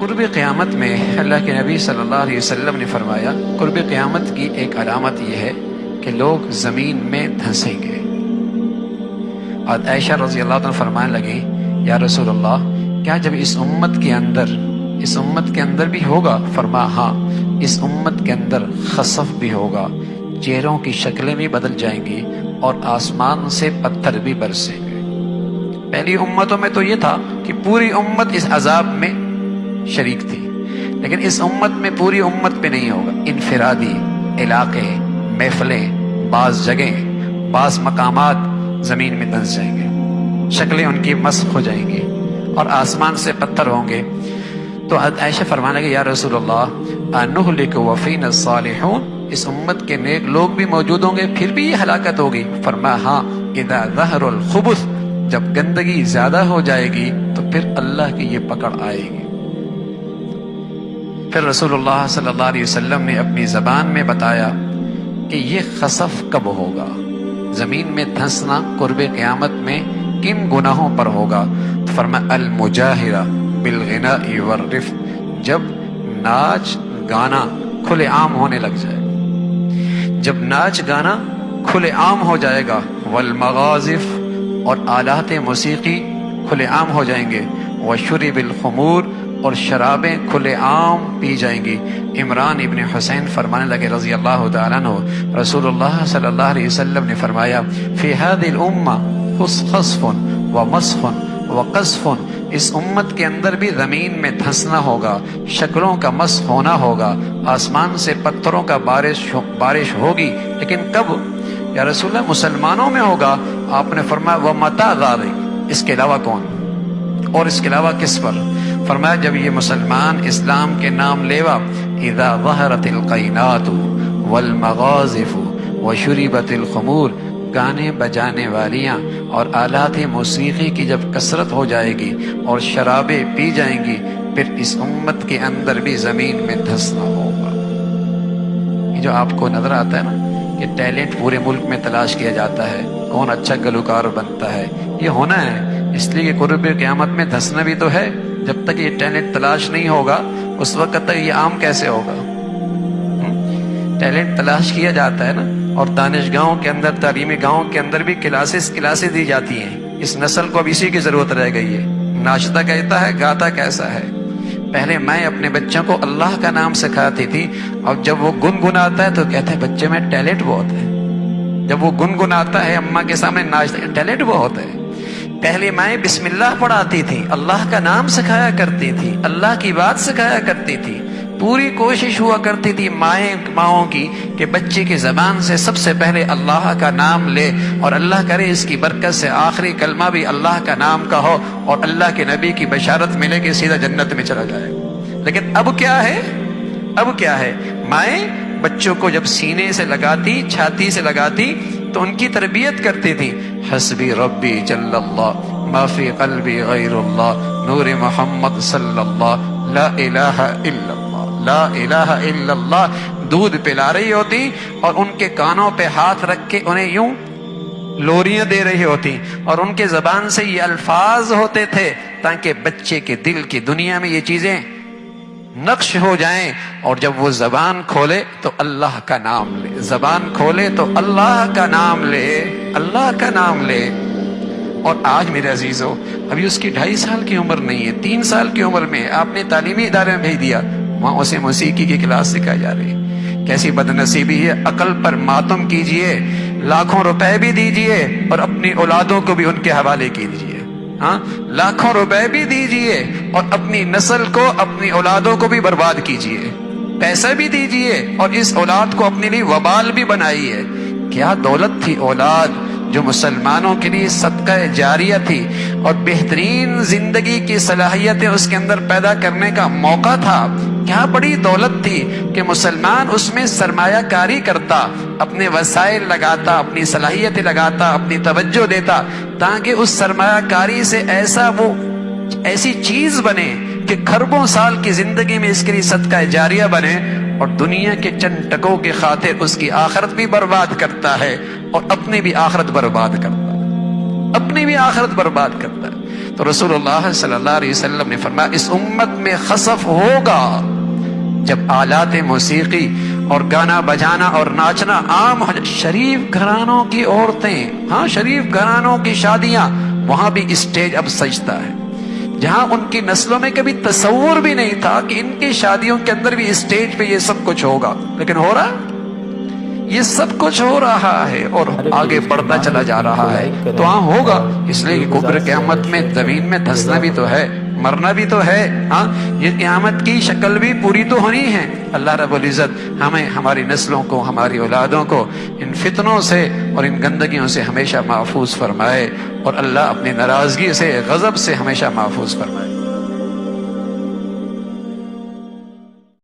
قرب قیامت میں اللہ کے نبی صلی اللہ علیہ وسلم نے فرمایا قرب قیامت کی ایک علامت یہ ہے کہ لوگ زمین میں دھنسیں گے۔ اور عائشہ رضی اللہ عنہ فرمانے لگی یا رسول اللہ کیا جب اس امت کے اندر بھی ہوگا؟ فرمایا ہاں، اس امت کے اندر خسف بھی ہوگا، چہروں کی شکلیں بھی بدل جائیں گی اور آسمان سے پتھر بھی برسیں گے۔ پہلی امتوں میں تو یہ تھا کہ پوری امت اس عذاب میں شریک تھی، لیکن اس امت میں پوری امت پہ نہیں ہوگا، انفرادی علاقے، محفلیں، بعض جگہیں، بعض مقامات زمین میں دھنس جائیں گے، شکلیں ان کی مسخ ہو جائیں گی اور آسمان سے پتھر ہوں گے۔ تو عائشہ فرمانے لگے یا رسول اللہ انہلک وفینا الصالحون، اس امت کے نیک لوگ بھی موجود ہوں گے پھر بھی یہ ہلاکت ہوگی؟ فرمایا ہاں، اذا ظہر الخبث، جب گندگی زیادہ ہو جائے گی تو پھر اللہ کی یہ پکڑ آئے گی۔ پھر رسول اللہ صلی اللہ علیہ وسلم نے اپنی زبان میں بتایا کہ یہ خسف کب ہوگا، زمین میں دھنسنا قرب قیامت میں کن گناہوں پر ہوگا؟ تو فرمایا المجاہرہ بالغناء والرفث، جب ناچ گانا کھلے عام ہونے لگ جائے، جب ناچ گانا کھلے عام ہو جائے گا، والمغازف، اور آلات موسیقی کھلے عام ہو جائیں گے، وشرب الخمور، اور شرابیں کھلے عام پی جائیں گی۔ عمران ابن حسین فرمانے لگے رضی اللہ تعالیٰ عنہ رسول اللہ صلی اللہ علیہ وسلم نے فرمایا فی هذه الامہ خسف ومسخ وقذف، اس امت کے اندر بھی زمین میں دھنسنا ہوگا، شکلوں کا مسخ ہونا ہوگا، آسمان سے پتھروں کا بارش ہوگی، لیکن کب یا رسول اللہ؟ مسلمانوں میں ہوگا۔ آپ نے فرمایا ومتى ذلك، اس کے علاوہ کون اور اس کے علاوہ کس پر؟ فرمایا جب یہ مسلمان اسلام کے نام لیوا، اذا ظہرت القینات والمغازف وشربت الخمور، گانے بجانے والیاں اور آلات موسیقی کی جب کثرت ہو جائے گی اور شرابیں پی جائیں گی، پھر اس امت کے اندر بھی زمین میں دھنسنا ہوگا۔ یہ جو آپ کو نظر آتا ہے نا کہ ٹیلنٹ پورے ملک میں تلاش کیا جاتا ہے، کون اچھا گلوکار بنتا ہے، یہ ہونا ہے اس لیے کہ قرب قیامت میں دھنسنا بھی تو ہے۔ جب تک یہ ٹیلنٹ تلاش نہیں ہوگا اس وقت تک یہ عام کیسے ہوگا؟ ٹیلنٹ تلاش کیا جاتا ہے نا، اور دانشگاہوں کے اندر، تعلیمی گاہوں کے اندر بھی کلاسز دی جاتی ہیں۔ اس نسل کو اب اسی کی ضرورت رہ گئی ہے، ناچتا کہتا ہے، گاتا کیسا ہے۔ پہلے میں اپنے بچوں کو اللہ کا نام سکھاتی تھی، اور جب وہ گنگناتا ہے تو کہتے ہیں بچے میں ٹیلنٹ بہت ہے۔ جب وہ گنگناتا ہے اماں کے سامنے ناچتا ہے، ٹیلنٹ بہت ہے۔ پہلے مائیں بسم اللہ پڑھاتی تھی، اللہ کا نام سکھایا کرتی تھی، اللہ کی بات سکھایا کرتی تھی، پوری کوشش ہوا کرتی تھی ماؤں کی کہ بچے کی زبان سے سب سے پہلے اللہ کا نام لے، اور اللہ کرے اس کی برکت سے آخری کلمہ بھی اللہ کا نام کا ہو اور اللہ کے نبی کی بشارت ملے کہ سیدھا جنت میں چلا جائے۔ لیکن اب کیا ہے؟ مائیں بچوں کو جب سینے سے لگاتی، چھاتی سے لگاتی تو ان کی تربیت کرتی تھی، حسبی ربی جل اللہ ما فی قلبی غیر اللہ نور محمد صلی اللہ لا الہ الا اللہ لا الہ الا اللہ، دودھ پلا رہی ہوتی اور ان کے کانوں پہ ہاتھ رکھ کے انہیں یوں لوریاں دے رہی ہوتی، اور ان کے زبان سے یہ الفاظ ہوتے تھے تاکہ بچے کے دل کی دنیا میں یہ چیزیں نقش ہو جائیں، اور جب وہ زبان کھولے تو اللہ کا نام لے، زبان کھولے تو اللہ کا نام لے، اللہ کا نام لے۔ اور آج میرے عزیزو ابھی اس کی 2.5 سال کی عمر نہیں ہے، 3 سال کی عمر میں آپ نے تعلیمی ادارے میں بھیج دیا، وہاں اسے موسیقی کی کلاس سکھائی جا رہی ہے۔ کیسی بدنصیبی ہے، عقل پر ماتم کیجئے، لاکھوں روپے بھی دیجئے اور اپنی اولادوں کو بھی ان کے حوالے کیجئے، ہاں لاکھوں روپے بھی دیجئے اور اپنی نسل کو، اپنی اولادوں کو بھی برباد کیجئے، پیسہ بھی دیجئے اور اس اولاد کو اپنے لیے وبال بھی بنائیے۔ کیا دولت تھی اولاد جو مسلمانوں کے لیے صدقہ جاریہ تھی، اور بہترین زندگی کی صلاحیتیں اس کے اندر پیدا کرنے کا موقع تھا۔ کیا بڑی دولت تھی کہ مسلمان اس میں سرمایہ کاری کرتا، اپنے وسائل لگاتا، اپنی صلاحیتیں لگاتا، اپنی توجہ دیتا، تاکہ اس سرمایہ کاری سے ایسی چیز بنے کہ کھربوں سال کی زندگی میں اس کے لیے صدقہ جاریہ بنے، اور دنیا کے چند ٹکوں کی خاطر اس کی آخرت بھی برباد کرتا ہے اور اپنی بھی آخرت برباد کرتا ہے، اپنی بھی آخرت برباد کرتا ہے۔ تو رسول اللہ صلی اللہ علیہ وسلم نے فرمایا اس امت میں خسف ہوگا جب آلات موسیقی اور گانا بجانا اور ناچنا عام ہو جائے۔ شریف گھرانوں کی عورتیں، ہاں شریف گھرانوں کی شادیاں، وہاں بھی اسٹیج اب سجتا ہے، جہاں ان کی نسلوں میں کبھی تصور بھی نہیں تھا کہ ان کی شادیوں کے اندر بھی اسٹیج پہ یہ سب کچھ ہوگا، لیکن ہو رہا، یہ سب کچھ ہو رہا ہے اور آگے بڑھتا چلا جا رہا ہے۔ تو ہاں ہوگا، اس لیے کہ کبر قیامت میں زمین میں دھسنا بھی تو ہے، مرنا بھی تو ہے، ہاں یہ قیامت کی شکل بھی پوری تو ہونی ہے۔ اللہ رب العزت ہمیں، ہماری نسلوں کو، ہماری اولادوں کو ان فتنوں سے اور ان گندگیوں سے ہمیشہ محفوظ فرمائے، اور اللہ اپنی ناراضگی سے، غضب سے ہمیشہ محفوظ فرمائے۔